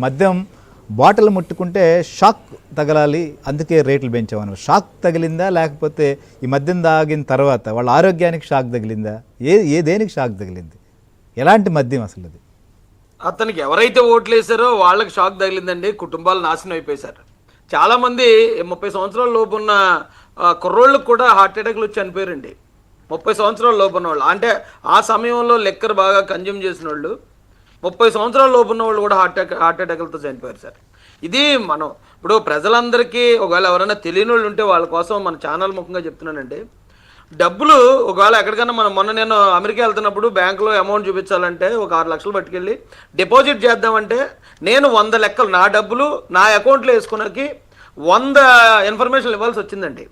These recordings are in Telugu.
మద్యం బాటిల్ ముట్టుకుంటే షాక్ తగలాలి, అందుకే రేట్లు పెంచామని. షాక్ తగిలిందా లేకపోతే ఈ మద్యం తాగిన తర్వాత వాళ్ళ ఆరోగ్యానికి షాక్ తగిలిందా? దేనికి షాక్ తగిలింది? ఎలాంటి మద్యం అసలు అది? అతనికి ఎవరైతే ఓట్లు వేసారో వాళ్ళకి షాక్ తగిలిందండి. కుటుంబాలు నాశనం అయిపోయారు. చాలామంది 30 సంవత్సరాల లోపు ఉన్న కుర్రోళ్ళకు కూడా హార్ట్ అటాక్లు వచ్చి చనిపోయారండి. 30 సంవత్సరాల లోపు ఉన్న వాళ్ళు, అంటే ఆ సమయంలో లెక్కర్ బాగా కన్జ్యూమ్ చేసిన వాళ్ళు 30 సంవత్సరాల లోపు ఉన్న వాళ్ళు కూడా హార్ట్ అటాక్లతో చనిపోయారు సార్. ఇది మనం ఇప్పుడు ప్రజలందరికీ ఒకవేళ ఎవరైనా తెలియని వాళ్ళు ఉంటే వాళ్ళ కోసం మన ఛానల్ ముఖంగా చెప్తున్నానండి. డబ్బులు ఒకవేళ ఎక్కడికైనా మొన్న నేను అమెరికా వెళ్తున్నప్పుడు బ్యాంకులో అమౌంట్ చూపించాలంటే ఒక 6 లక్షలు పట్టుకెళ్ళి డిపాజిట్ చేద్దామంటే నేను 100 లెక్కలు నా డబ్బులు నా అకౌంట్లో వేసుకున్నకి 100 ఇన్ఫర్మేషన్ ఇవ్వాల్సి వచ్చిందండి.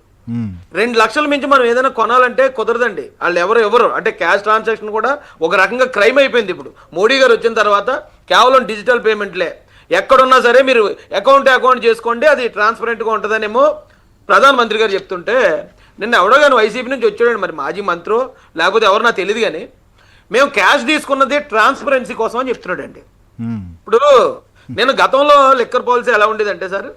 2 లక్షల మించి మనం ఏదైనా కొనాలంటే కుదరదండి. వాళ్ళు ఎవరు అంటే క్యాష్ ట్రాన్సాక్షన్ కూడా ఒక రకంగా క్రైమ్ అయిపోయింది. ఇప్పుడు మోడీ గారు వచ్చిన తర్వాత కేవలం డిజిటల్ పేమెంట్లే, ఎక్కడున్నా సరే మీరు అకౌంట్ చేసుకోండి, అది ట్రాన్స్పరెంట్గా ఉంటుందనేమో ప్రధానమంత్రి గారు చెప్తుంటే నిన్న ఎవడో కానీ వైసీపీ నుంచి వచ్చాడండి, మరి మాజీ మంత్రో లేకపోతే ఎవరు నాకు తెలియదు, కానీ మేము క్యాష్ తీసుకున్నది ట్రాన్స్పరెన్సీ కోసం అని చెప్తున్నాడండి. ఇప్పుడు నేను గతంలో లిక్కర్ పాలసీ ఎలా ఉండేదంటే సార్,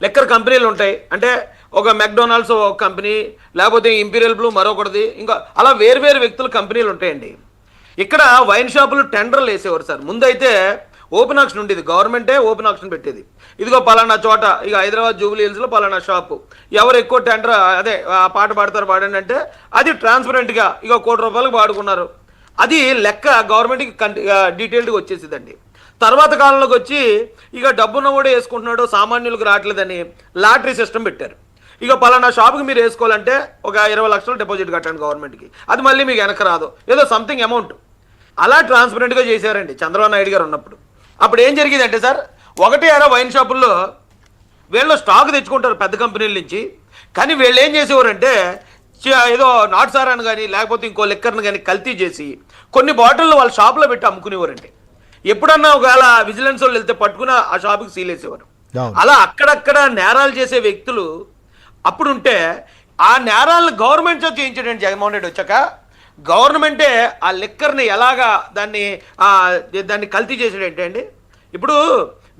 లిక్కర్ కంపెనీలు ఉంటాయి అంటే ఒక మెక్డొనాల్డ్స్ ఒక కంపెనీ, లేకపోతే ఇంపీరియల్ బ్లూ మరొకటిది, ఇంకా అలా వేరు వ్యక్తుల కంపెనీలు ఉంటాయండి. ఇక్కడ వైన్ షాపులు టెండర్లు వేసేవారు సార్. ముందైతే ఓపెన్ ఆక్షన్ ఉండేది, గవర్నమెంటే ఓపెన్ ఆక్షన్ పెట్టేది. ఇదిగో పలానా చోట, ఇక హైదరాబాద్ జూబ్లీ హిల్స్లో పలానా షాపు, ఎవరు ఎక్కువ టెండర్ అదే పాట పాడతారు పాడండి అంటే అది ట్రాన్స్పరెంట్గా ఇక ₹1,00,00,000 పాడుకున్నారు, అది లెక్క గవర్నమెంట్కి డీటెయిల్డ్గా వచ్చేసిందండి. తర్వాత కాలంలోకి వచ్చి ఇక డబ్బున్న కూడా వేసుకుంటున్నాడు, సామాన్యులకు రావట్లేదని లాటరీ సిస్టమ్ పెట్టారు. ఇక పలానా షాప్కి మీరు వేసుకోవాలంటే ఒక 20 లక్షలు డిపాజిట్ కట్టండి గవర్నమెంట్కి, అది మళ్ళీ మీకు వెనక రాదు, ఏదో సంథింగ్ అమౌంట్. అలా ట్రాన్స్పరెంట్గా చేశారండి చంద్రబాబు నాయుడు గారు ఉన్నప్పుడు. అప్పుడు ఏం జరిగిందంటే సార్, 1 వైన్ షాపుల్లో వీళ్ళు స్టాక్ తెచ్చుకుంటారు పెద్ద కంపెనీల నుంచి, కానీ వీళ్ళు ఏం చేసేవారంటే ఏదో నాట్ సార్ అని కానీ లేకపోతే ఇంకో లిక్కర్ని కానీ కల్తీ చేసి కొన్ని బాటిళ్ళు వాళ్ళ షాప్లో పెట్టి అమ్ముకునేవారండి. ఎప్పుడన్నా ఒకవేళ విజిలెన్స్ వాళ్ళు వెళ్తే పట్టుకుని ఆ షాపుకి సీల్ వేసేవారు. అలా అక్కడక్కడ నేరాలు చేసే వ్యక్తులు అప్పుడుంటే ఆ నేరాలను గవర్నమెంట్ చేత చేయించాడండి జగన్మోహన్ రెడ్డి వచ్చాక. గవర్నమెంటే ఆ లిక్కర్ని ఎలాగా దాన్ని కల్తీ చేసాడు ఏంటండి. ఇప్పుడు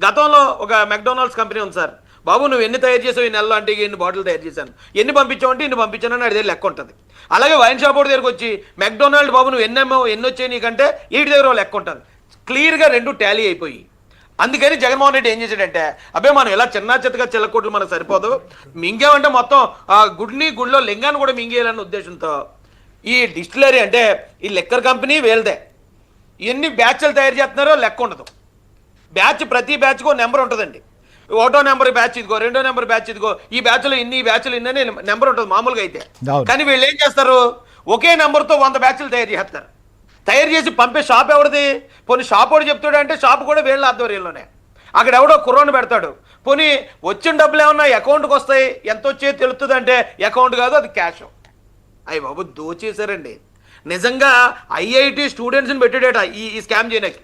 గతంలో ఒక మెక్డొనాల్డ్స్ కంపెనీ ఉంది సార్, బాబు నువ్వు ఎన్ని తయారు చేసావు ఈ నెలలో అంటే ఎన్ని బాటిల్ తయారు చేశాను, ఎన్ని పంపించావు అంటే ఇన్ని పంపించానని అది లెక్క ఉంటుంది. అలాగే వైన్ షాప్ దగ్గరకు వచ్చి మెక్డొనాల్డ్ బాబు నువ్వు ఎన్ని వచ్చాయి నీకంటే వీటి దగ్గర లెక్క ఉంటుంది. క్లియర్గా 2 టాలీ అయిపోయి, అందుకని జగన్మోహన్ రెడ్డి ఏం చేశాడంటే అబ్బే మనం ఇలా చిన్నగా చిల్లకోట్లు మనకు సరిపోదు, మింగేమంటే మొత్తం గుడిలో లింగాన్ని కూడా మింగేయాలన్న ఉద్దేశంతో ఈ డిస్టిలరీ అంటే ఈ లిక్కర్ కంపెనీ వేలదే, ఎన్ని బ్యాచ్లు తయారు చేస్తున్నారో లెక్క ఉండదు. ప్రతి బ్యాచ్కు నెంబర్ ఉంటుందండి. 1వ నెంబర్ బ్యాచ్ ఇదిగో, 2వ నెంబర్ బ్యాచ్ ఇదిగో, ఈ బ్యాచ్లో ఇన్ని అని నెంబర్ ఉంటుంది మామూలుగా అయితే. కానీ వీళ్ళు ఏం చేస్తారు, ఒకే నెంబర్తో 100 బ్యాచ్లు తయారు చేస్తారు. తయారు చేసి పంపే షాప్ ఎవరిది? పోనీ షాప్ వాడు చెప్తాడు అంటే షాప్ కూడా వీళ్ళ ఆధ్వర్యంలోనే. అక్కడ ఎవడో కుర్రోని పెడతాడు, పోనీ వచ్చిన డబ్బులు ఏమన్నా అకౌంట్కి వస్తాయి, ఎంత వచ్చే తెలుస్తుంది అంటే అకౌంట్ కాదు అది క్యాష్. అయ్యి బాబు దోచేశారండి. నిజంగా ఐఐటి స్టూడెంట్స్ని పెట్టాడట ఈ స్కామ్ చేయడానికి.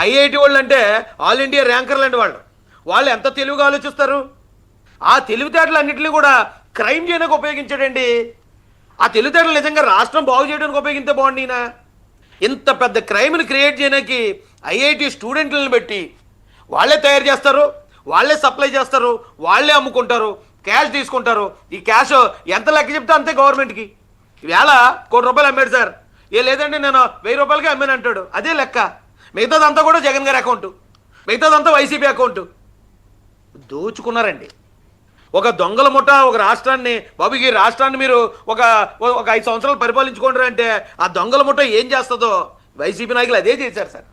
ఐఐటి వాళ్ళు అంటే ఆల్ ఇండియా ర్యాంకర్లు అండి వాళ్ళు ఎంత తెలివిగా ఆలోచిస్తారు. ఆ తెలివితేటలు అన్నింటినీ కూడా క్రైమ్ చేయడానికి ఉపయోగించాడండి. ఆ తెలివితేటలు నిజంగా రాష్ట్రం బాగు చేయడానికి ఉపయోగిస్తే బాగుండినా. ఇంత పెద్ద క్రైమ్ని క్రియేట్ చేయడానికి ఐఐటి స్టూడెంట్లను పెట్టి వాళ్ళే తయారు చేస్తారు, వాళ్ళే సప్లై చేస్తారు, వాళ్ళే అమ్ముకుంటారు, క్యాష్ తీసుకుంటారు. ఈ క్యాష్ ఎంత లెక్క చెప్తే అంతే గవర్నమెంట్కి. ఈవేళ ₹1,00,00,000 అమ్మాడు సార్, లేదంటే నేను ₹1000 అమ్మాను అంటాడు, అదే లెక్క. మిగతాదంతా కూడా జగన్ గారి అకౌంటు, మిగతాదంతా వైసీపీ అకౌంటు. దోచుకున్నారండి. ఒక దొంగల ముఠ ఒక రాష్ట్రాన్ని, బాబు ఈ రాష్ట్రాన్ని మీరు ఒక 5 సంవత్సరాలు పరిపాలించుకుంటారు అంటే ఆ దొంగల ముఠ ఏం చేస్తుందో వైసీపీ నాయకులు అదే చేశారు సార్.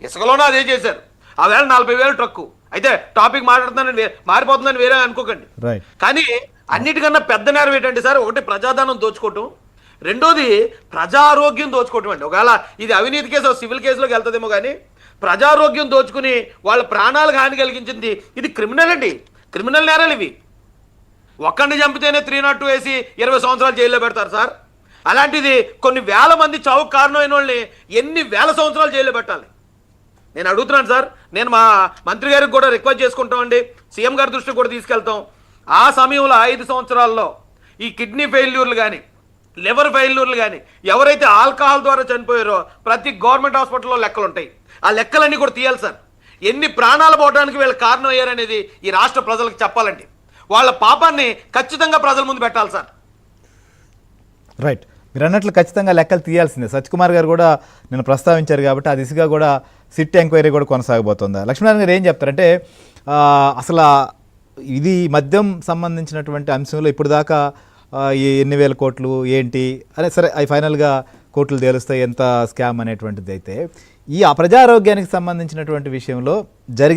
ఇసుకలోనే అదే చేశారు. ఆ వేళ 40,000 ట్రక్కు అయితే టాపిక్ మారిపోతుందని వేరే అనుకోకండి. కానీ అన్నిటికన్నా పెద్ద నేరం ఏంటంటే సార్, ఒకటి ప్రజాధనం దోచుకోవటం, రెండోది ప్రజారోగ్యం దోచుకోవటం అండి. ఒకవేళ ఇది అవినీతి కేసు సివిల్ కేసులోకి వెళ్తుందేమో కానీ ప్రజారోగ్యం దోచుకుని వాళ్ళ ప్రాణాలకు హాని కలిగించింది ఇది క్రిమినల్ అండి. క్రిమినల్ నేరాలు ఇవి. ఒక్కడిని చంపితేనే 302 వేసి 20 సంవత్సరాలు జైల్లో పెడతారు సార్. అలాంటిది కొన్ని వేల మంది చావుకు కారణమైన వాళ్ళని ఎన్ని వేల సంవత్సరాలు జైల్లో పెట్టాలి? నేను అడుగుతున్నాను సార్. నేను మా మంత్రి గారికి కూడా రిక్వెస్ట్ చేసుకుంటామండి, సీఎం గారి దృష్టికి కూడా తీసుకెళ్తాం. ఆ సమయంలో 5 సంవత్సరాల్లో ఈ కిడ్నీ ఫెయిల్యూర్లు కానీ లివర్ ఫెయిల్యూర్లు కానీ ఎవరైతే ఆల్కహాల్ ద్వారా చనిపోయారో ప్రతి గవర్నమెంట్ హాస్పిటల్లో లెక్కలు ఉంటాయి. ఆ లెక్కలన్నీ కూడా తీయాలి సార్. ఎన్ని ప్రాణాలు పోవడానికి వీళ్ళ కారణం అయ్యారనేది ఈ రాష్ట్ర ప్రజలకు చెప్పాలండి. వాళ్ళ పాపాన్ని ఖచ్చితంగా ప్రజల ముందు పెట్టాలి సార్. రైట్, మీరు అన్నట్లు ఖచ్చితంగా లెక్కలు తీయాల్సిందే. సత్యకుమార్ గారు కూడా నేను ప్రస్తావించారు కాబట్టి ఆ దిశగా కూడా సిట్ ఎంక్వైరీ కూడా కొనసాగబోతుందా? లక్ష్మీనారాయణ గారు ఏం చెప్తారంటే అసలు ఇది మద్యం సంబంధించినటువంటి అంశంలో ఇప్పుడు దాకా ఈ ఎన్ని వేల కోట్లు ఏంటి అనే సరే అవి ఫైనల్గా కోర్టులు తేలుస్తాయి ఎంత స్కామ్ అనేటువంటిది. అయితే ఈ ప్రజారోగ్యానికి సంబంధించినటువంటి విషయంలో జరిగిన